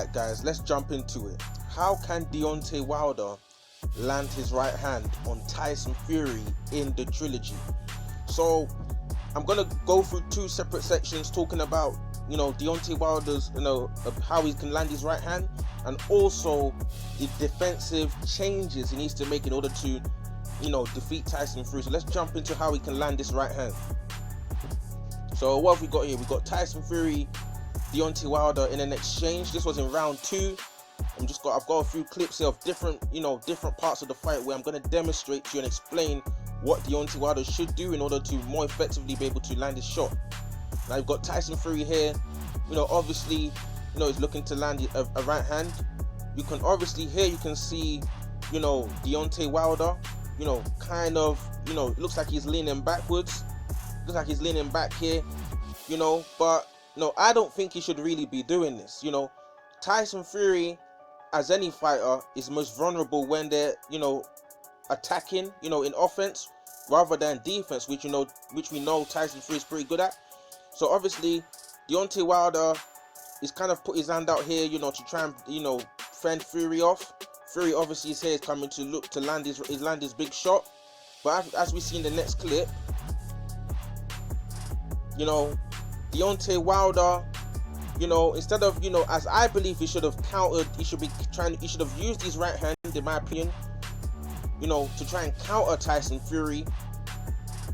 Alright guys, let's jump into it. How can Deontay Wilder land his right hand on Tyson Fury in the trilogy? So I'm gonna go through two separate sections talking about, Deontay Wilder's, how he can land his right hand, and also the defensive changes he needs to make in order to, defeat Tyson Fury. So let's jump into how he can land this right hand. So what have we got here? We've got Tyson Fury, Deontay Wilder in an exchange. This was in round 2. I've got a few clips here of different parts of the fight where I'm going to demonstrate to you and explain what Deontay Wilder should do in order to more effectively be able to land his shot. Now you've got Tyson Fury here. Obviously, he's looking to land a right hand. You can obviously here you can see, Deontay Wilder, it looks like he's leaning backwards. Looks like he's leaning back here, but no, I don't think he should really be doing this. Tyson Fury, as any fighter, is most vulnerable when they're, attacking, in offense rather than defense, which we know Tyson Fury is pretty good at. So obviously, Deontay Wilder is kind of put his hand out here, to try and, fend Fury off. Fury obviously is here, is coming to look to land his big shot. But as we see in the next clip, Deontay Wilder, instead of, as I believe he should have countered, he should have used his right hand, in my opinion, to try and counter Tyson Fury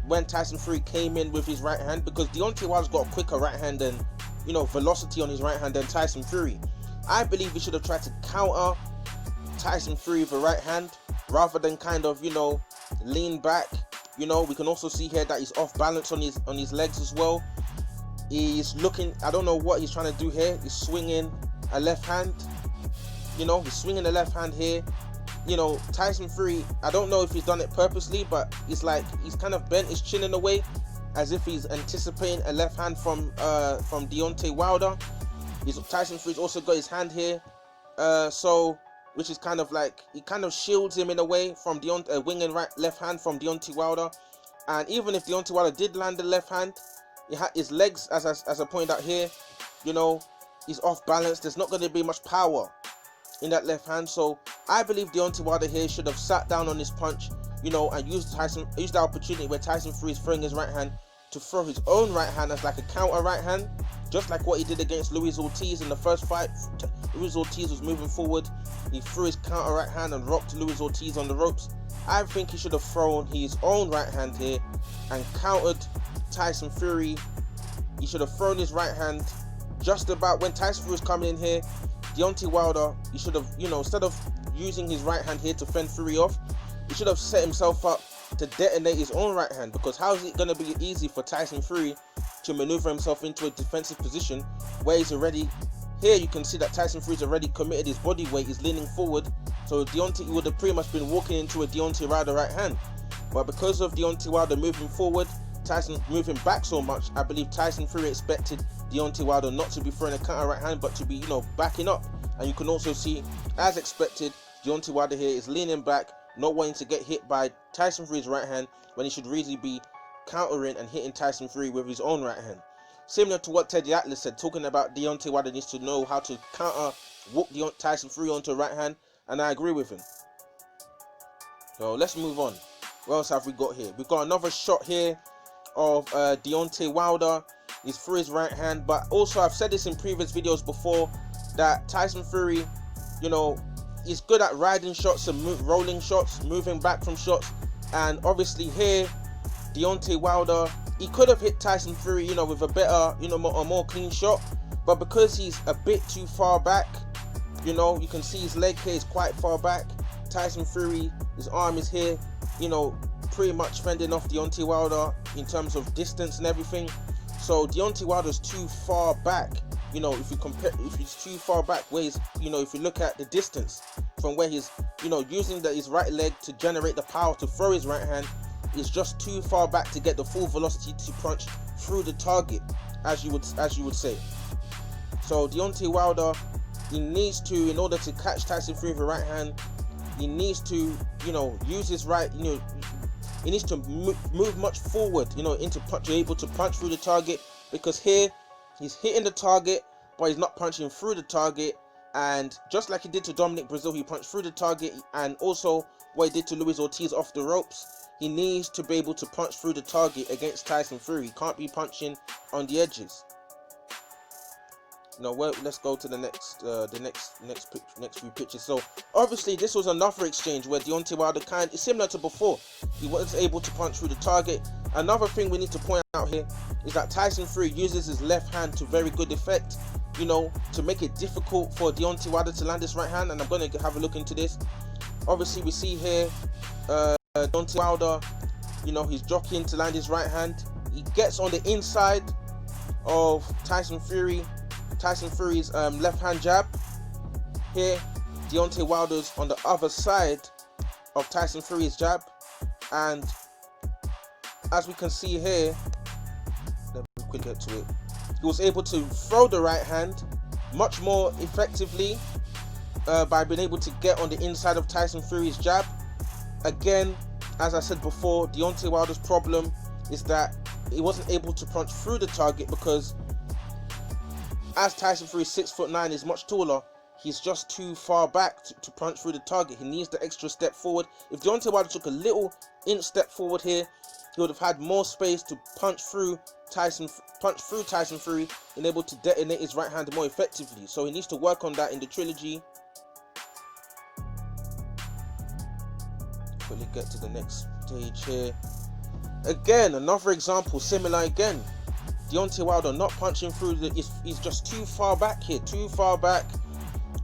when Tyson Fury came in with his right hand, because Deontay Wilder's got a quicker right hand and, velocity on his right hand than Tyson Fury. I believe he should have tried to counter Tyson Fury with a right hand rather than kind of, lean back. We can also see here that he's off balance on his legs as well. He's looking, I don't know what he's trying to do here. He's swinging a left hand. He's swinging the left hand here. Tyson Fury, I don't know if he's done it purposely, but it's like he's kind of bent his chin in a way as if he's anticipating a left hand from Deontay Wilder. Tyson Fury's also got his hand here, which is kind of like, he kind of shields him in a way from winging left hand from Deontay Wilder. And even if Deontay Wilder did land the left hand, his legs, as I pointed out here, he's off balance. There's not going to be much power in that left hand. So I believe Deontay Wilder here should have sat down on his punch, and used the opportunity where Tyson Fury is throwing his right hand to throw his own right hand as like a counter right hand, just like what he did against Luis Ortiz in the first fight. Luis Ortiz was moving forward, he threw his counter right hand and rocked Luis Ortiz on the ropes. I think he should have thrown his own right hand here and countered Tyson Fury. He should have thrown his right hand just about when Tyson Fury was coming in here. Deontay Wilder, he should have, instead of using his right hand here to fend Fury off, he should have set himself up to detonate his own right hand, because how is it going to be easy for Tyson Fury to maneuver himself into a defensive position where he's already, here you can see that Tyson Fury's already committed his body weight, he's leaning forward, so Deontay would have pretty much been walking into a Deontay Wilder right hand. But because of Deontay Wilder moving forward, Tyson moving back so much, I believe Tyson Fury expected Deontay Wilder not to be throwing a counter right hand, but to be, backing up. And you can also see, as expected, Deontay Wilder here is leaning back, not wanting to get hit by Tyson Fury's right hand when he should really be countering and hitting Tyson Fury with his own right hand. Similar to what Teddy Atlas said, talking about Deontay Wilder needs to know how to counter walk Tyson Fury onto a right hand, and I agree with him. So let's move on. What else have we got here? We've got another shot here of Deontay Wilder. He's through his right hand, but also I've said this in previous videos before that Tyson Fury, he's good at riding shots and rolling shots, moving back from shots. And obviously here, Deontay Wilder, he could have hit Tyson Fury, with a better, a more clean shot, but because he's a bit too far back, you can see his leg here is quite far back. Tyson Fury, his arm is here, pretty much fending off Deontay Wilder in terms of distance and everything. So Deontay Wilder's too far back. If he's too far back, where he's, if you look at the distance from where he's, using his right leg to generate the power to throw his right hand, is just too far back to get the full velocity to punch through the target, as you would say. So Deontay Wilder, he needs to, in order to catch Tyson Fury with a right hand, he needs to, use his right, he needs to move much forward, into punch, able to punch through the target, because here he's hitting the target, but he's not punching through the target. And just like he did to Dominic Brazil, he punched through the target, and also what he did to Luis Ortiz off the ropes, he needs to be able to punch through the target against Tyson Fury. He can't be punching on the edges. Let's go to the next few pictures. So obviously this was another exchange where Deontay Wilder similar to before, he was able to punch through the target. Another thing we need to point out here is that Tyson Fury uses his left hand to very good effect, to make it difficult for Deontay Wilder to land this right hand. And I'm going to have a look into this. Obviously we see here Deontay Wilder, he's jockeying to land his right hand. He gets on the inside of Tyson Fury's left hand jab. Here Deontay Wilder's on the other side of Tyson Fury's jab, and as we can see here, let me quickly get to it, he was able to throw the right hand much more effectively by being able to get on the inside of Tyson Fury's jab. Again, as I said before, Deontay Wilder's problem is that he wasn't able to punch through the target because as Tyson Fury 6'9" is much taller, he's just too far back to punch through the target. He needs the extra step forward. If Deontay Wilder took a little inch step forward here, he would have had more space to punch through Tyson Fury and able to detonate his right hand more effectively. So he needs to work on that in the trilogy. Quickly get to the next stage here. Again, another example, similar again. Deontay Wilder not punching through, he's just too far back here, too far back.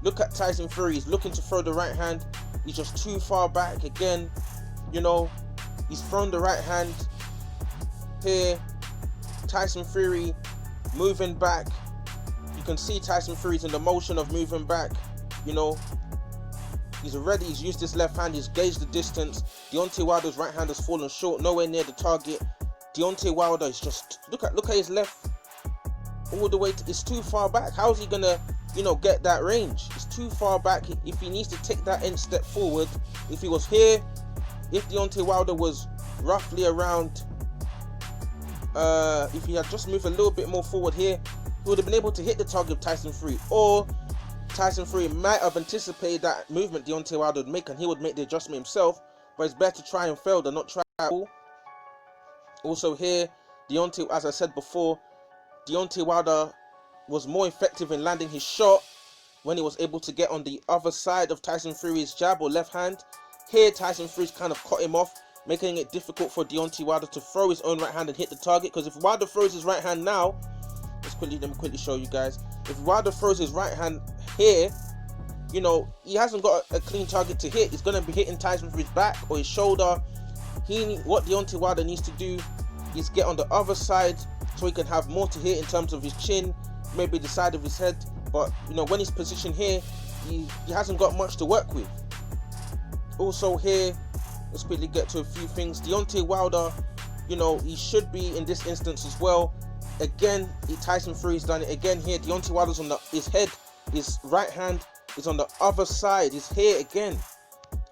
Look at Tyson Fury, he's looking to throw the right hand, he's just too far back again. He's thrown the right hand here. Tyson Fury moving back. You can see Tyson Fury's in the motion of moving back. He's used his left hand, he's gauged the distance. Deontay Wilder's right hand has fallen short, nowhere near the target. Deontay Wilder is just, look at his left all the way it's too far back. How is he gonna get that range? It's too far back. If he needs to take that inch step forward, if he was here, if Deontay Wilder was roughly around, if he had just moved a little bit more forward here, he would have been able to hit the target of Tyson Fury, or Tyson Fury might have anticipated that movement Deontay Wilder would make, and he would make the adjustment himself. But it's better to try and fail than not try at all. Also here, Deontay, as I said before, Deontay Wilder was more effective in landing his shot when he was able to get on the other side of Tyson Fury's jab or left hand. Here, Tyson Fury's kind of cut him off, making it difficult for Deontay Wilder to throw his own right hand and hit the target. Because if Wilder throws his right hand now, let me quickly show you guys. If Wilder throws his right hand here, he hasn't got a clean target to hit. He's going to be hitting Tyson Fury's back or his shoulder. What Deontay Wilder needs to do is get on the other side so he can have more to hit in terms of his chin, maybe the side of his head. But when he's positioned here, he hasn't got much to work with. Also here, let's quickly get to a few things. Deontay Wilder, he should be in this instance as well. Again, Tyson Fury's done it again here. Deontay Wilder's on his head, his right hand is on the other side. He's here again.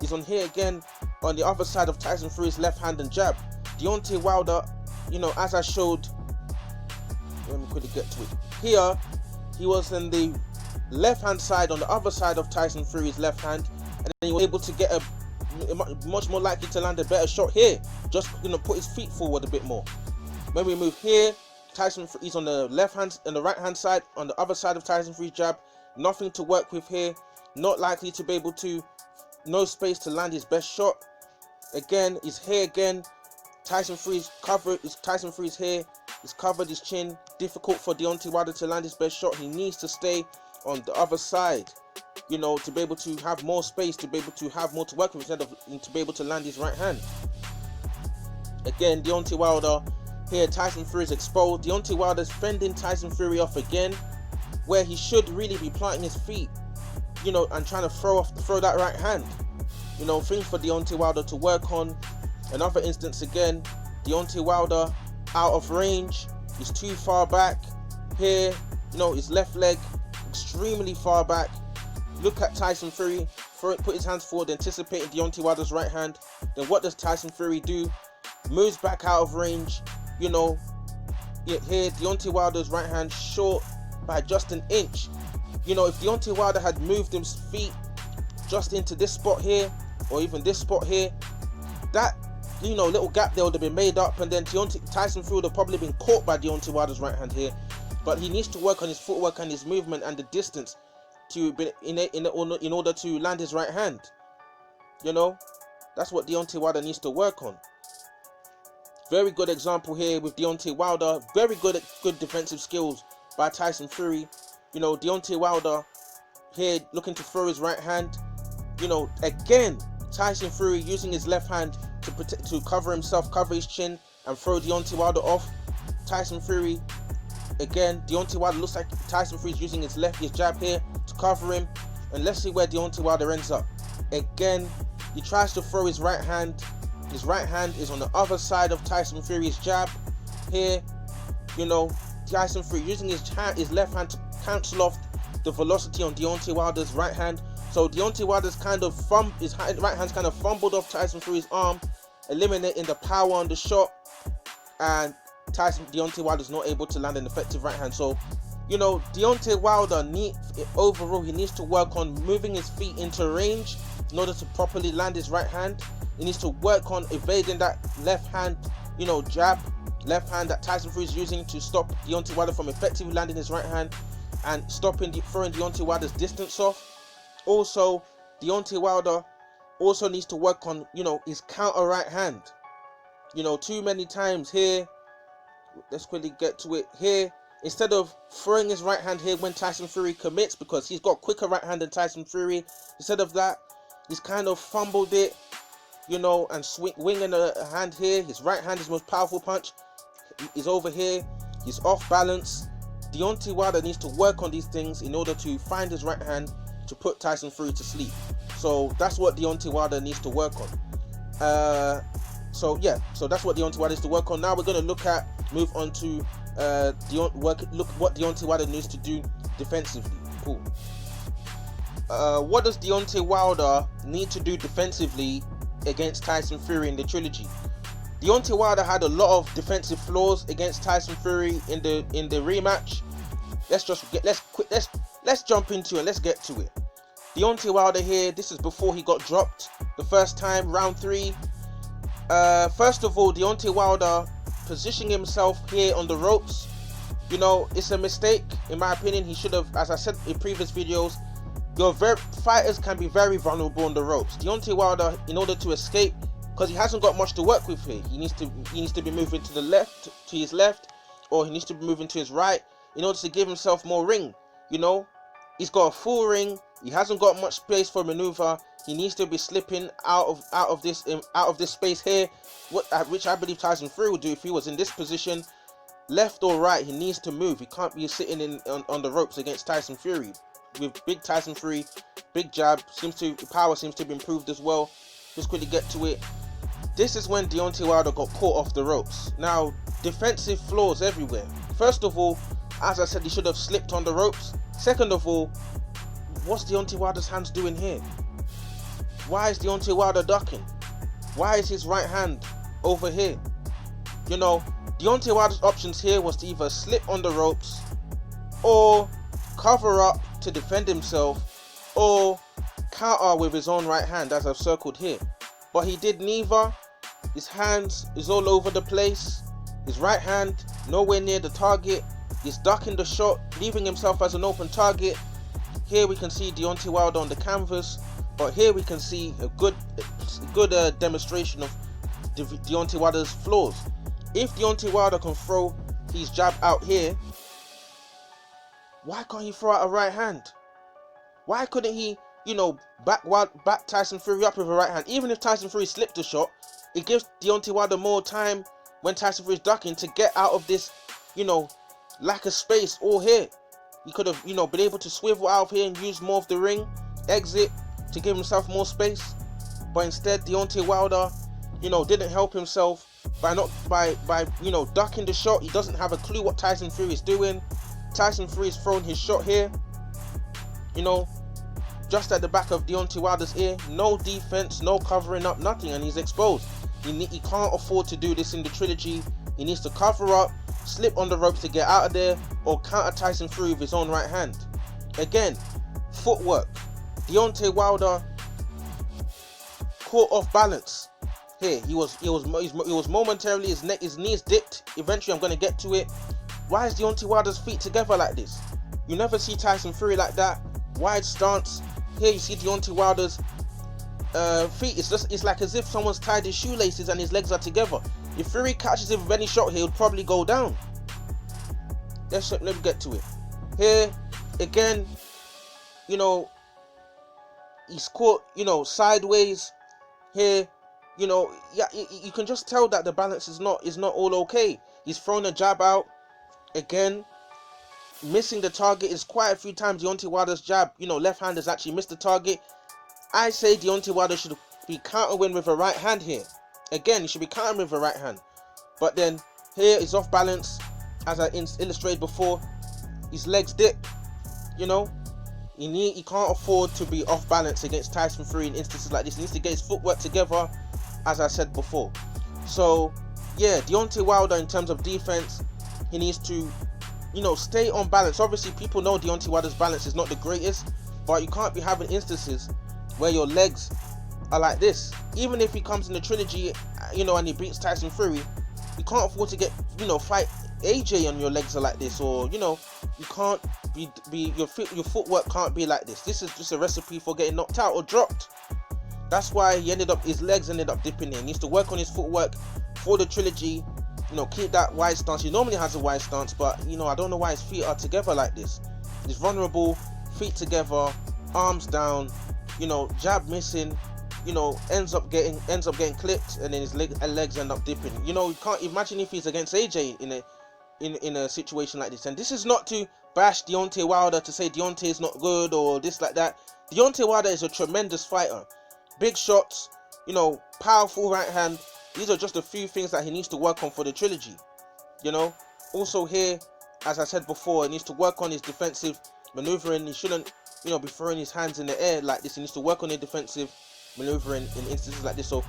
He's on here again on the other side of Tyson Fury's left hand and jab. Deontay Wilder, as I showed, let me quickly get to it. Here, he was in the left hand side on the other side of Tyson Fury's left hand, and then he was able to get much more likely to land a better shot here. Just put his feet forward a bit more. When we move here, Tyson Fury's on the left hand and the right hand side on the other side of Tyson Fury's jab. Nothing to work with here. Not likely to be able to. No space to land his best shot. Again, he's here again. Tyson Fury's covered. Tyson Fury's here. He's covered his chin. Difficult for Deontay Wilder to land his best shot. He needs to stay on the other side, to be able to have more space, to be able to have more to work with instead of to be able to land his right hand. Again, Deontay Wilder here. Tyson Fury's exposed. Deontay Wilder's fending Tyson Fury off again, where he should really be planting his feet, and trying to throw that right hand. Things for Deontay Wilder to work on. Another instance again, Deontay Wilder out of range. He's too far back. Here, his left leg extremely far back. Look at Tyson Fury, put his hands forward, anticipating Deontay Wilder's right hand. Then what does Tyson Fury do? Moves back out of range. Here, Deontay Wilder's right hand short by just an inch. You know, if Deontay Wilder had moved his feet just into this spot here, or even this spot here, that, you know, little gap there would have been made up, and then Tyson Fury would have probably been caught by Deontay Wilder's right hand here. But he needs to work on his footwork and his movement and the distance to be in order to land his right hand. You know, that's what Deontay Wilder needs to work on. Very good example here with Deontay Wilder. Very good defensive skills by Tyson Fury. You know, Deontay Wilder here looking to throw his right hand. You know, again, Tyson Fury using his left hand to cover himself, cover his chin, and throw Deontay Wilder off. Tyson Fury, again, Deontay Wilder looks like Tyson Fury's using his jab here to cover him. And let's see where Deontay Wilder ends up. Again, he tries to throw his right hand. His right hand is on the other side of Tyson Fury's jab here. You know, Tyson Fury using his left hand to cancel off the velocity on Deontay Wilder's right hand. So Deontay Wilder's his right hand's kind of fumbled off Tyson Fury's arm, eliminating the power on the shot, and Deontay Wilder's not able to land an effective right hand. So, you know, Deontay Wilder overall he needs to work on moving his feet into range in order to properly land his right hand. He needs to work on evading that left hand, you know, jab, left hand that Tyson Fury is using to stop Deontay Wilder from effectively landing his right hand and throwing Deontay Wilder's distance off. Also, Deontay Wilder also needs to work on, you know, his counter right hand. You know, too many times here, let's quickly get to it here. Instead of throwing his right hand here when Tyson Fury commits, because he's got quicker right hand than Tyson Fury, instead of that, he's kind of fumbled it, you know, and winging a hand here. His right hand is the most powerful punch. He's over here. He's off balance. Deontay Wilder needs to work on these things in order to find his right hand to put Tyson Fury to sleep. So that's what Deontay Wilder needs to work on. So that's what Deontay Wilder needs to work on. Now we're going to move on to look what Deontay Wilder needs to do defensively. Cool. What does Deontay Wilder need to do defensively against Tyson Fury in the trilogy? Deontay Wilder had a lot of defensive flaws against Tyson Fury in the rematch. Let's jump into it. Let's get to it. Deontay Wilder here. This is before he got dropped the first time, round 3. First of all, Deontay Wilder positioning himself here on the ropes. You know, it's a mistake in my opinion. He should have, as I said in previous videos, fighters can be very vulnerable on the ropes. Deontay Wilder, in order to escape, because he hasn't got much to work with here, he needs to be moving to his left, or he needs to be moving to his right in order to give himself more ring. You know, he's got a full ring. He hasn't got much space for maneuver. He needs to be slipping out of this space here, which I believe Tyson Fury would do if he was in this position. Left or right, he needs to move. He can't be sitting on the ropes against Tyson Fury. With big Tyson Fury, big jab, power seems to be improved as well. Just quickly get to it. This is when Deontay Wilder got caught off the ropes. Now, defensive flaws everywhere. First of all, as I said, he should have slipped on the ropes. Second of all, what's Deontay Wilder's hands doing here? Why is Deontay Wilder ducking? Why is his right hand over here? You know, Deontay Wilder's options here was to either slip on the ropes or cover up to defend himself, or counter with his own right hand, as I've circled here. But he did neither. His hands is all over the place. His right hand nowhere near the target. He's ducking the shot, leaving himself as an open target. Here we can see Deontay Wilder on the canvas, but here we can see a good demonstration of Deontay Wilder's flaws. If Deontay Wilder can throw his jab out here, why can't he throw out a right hand? Why couldn't he, you know, back Tyson Fury up with a right hand? Even if Tyson Fury slipped the shot, it gives Deontay Wilder more time when Tyson Fury is ducking to get out of this, you know, lack of space all here. He could have, you know, been able to swivel out of here and use more of the ring, exit to give himself more space. But instead, Deontay Wilder, you know, didn't help himself by you know, ducking the shot. He doesn't have a clue what Tyson Fury is doing. Tyson Fury is throwing his shot here, you know, just at the back of Deontay Wilder's ear. No defense, no covering up, nothing, and he's exposed. He can't afford to do this in the trilogy. He needs to cover up, slip on the ropes to get out of there, or counter Tyson Fury with his own right hand. Again, footwork. Deontay Wilder caught off balance. Here, he was momentarily, his knees dipped. Eventually, I'm gonna get to it. Why is Deontay Wilder's feet together like this? You never see Tyson Fury like that. Wide stance. Here you see Deontay Wilder's feet. It's like as if someone's tied his shoelaces and his legs are together. If Fury catches him with any shot, he would probably go down. Let me get to it. Here, again, he's caught, sideways. Here, yeah, you can just tell that the balance is not all okay. He's thrown a jab out. Again, missing the target is quite a few times. Deontay Wilder's jab, left hand has actually missed the target. I say Deontay Wilder should be countering with a right hand here. Again, he should be countering with a right hand. But then here is off balance, as I illustrated before. His legs dip. He can't afford to be off balance against Tyson Fury in instances like this. He needs to get his footwork together, as I said before. So yeah, Deontay Wilder, in terms of defense, he needs to stay on balance. Obviously, people know Deontay Wilder's balance is not the greatest, but you can't be having instances where your legs are like this. Even if he comes in the trilogy, and he beats Tyson Fury, you can't afford to get, fight AJ on your legs are like this, or you can't be your footwork can't be like this. This is just a recipe for getting knocked out or dropped. That's why his legs ended up dipping in. He needs to work on his footwork for the trilogy. Keep that wide stance. He normally has a wide stance, but I don't know why his feet are together like this. He's vulnerable, feet together, arms down, jab missing, ends up getting clipped, and then his legs end up dipping. You can't imagine if he's against AJ in a situation like this. And this is not to bash Deontay Wilder, to say Deontay is not good or this like that. Deontay Wilder is a tremendous fighter. Big shots, powerful right hand. These are just a few things that he needs to work on for the trilogy. Also here, as I said before, he needs to work on his defensive maneuvering. He shouldn't, be throwing his hands in the air like this. He needs to work on his defensive maneuvering in instances like this. So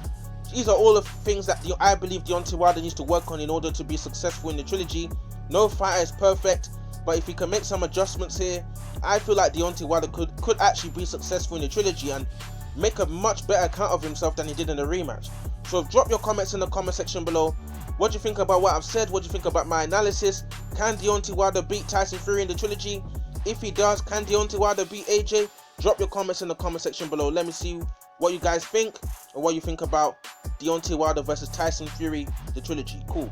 these are all the things that I believe Deontay Wilder needs to work on in order to be successful in the trilogy. No fighter is perfect, but if he can make some adjustments here, I feel like Deontay Wilder could actually be successful in the trilogy and make a much better account of himself than he did in the rematch. So drop your comments in the comment section below. What do you think about what I've said? What do you think about my analysis? Can Deontay Wilder beat Tyson Fury in the trilogy? If he does, can Deontay Wilder beat AJ? Drop your comments in the comment section below. Let me see what you guys think, or what you think about Deontay Wilder versus Tyson Fury, the trilogy. Cool.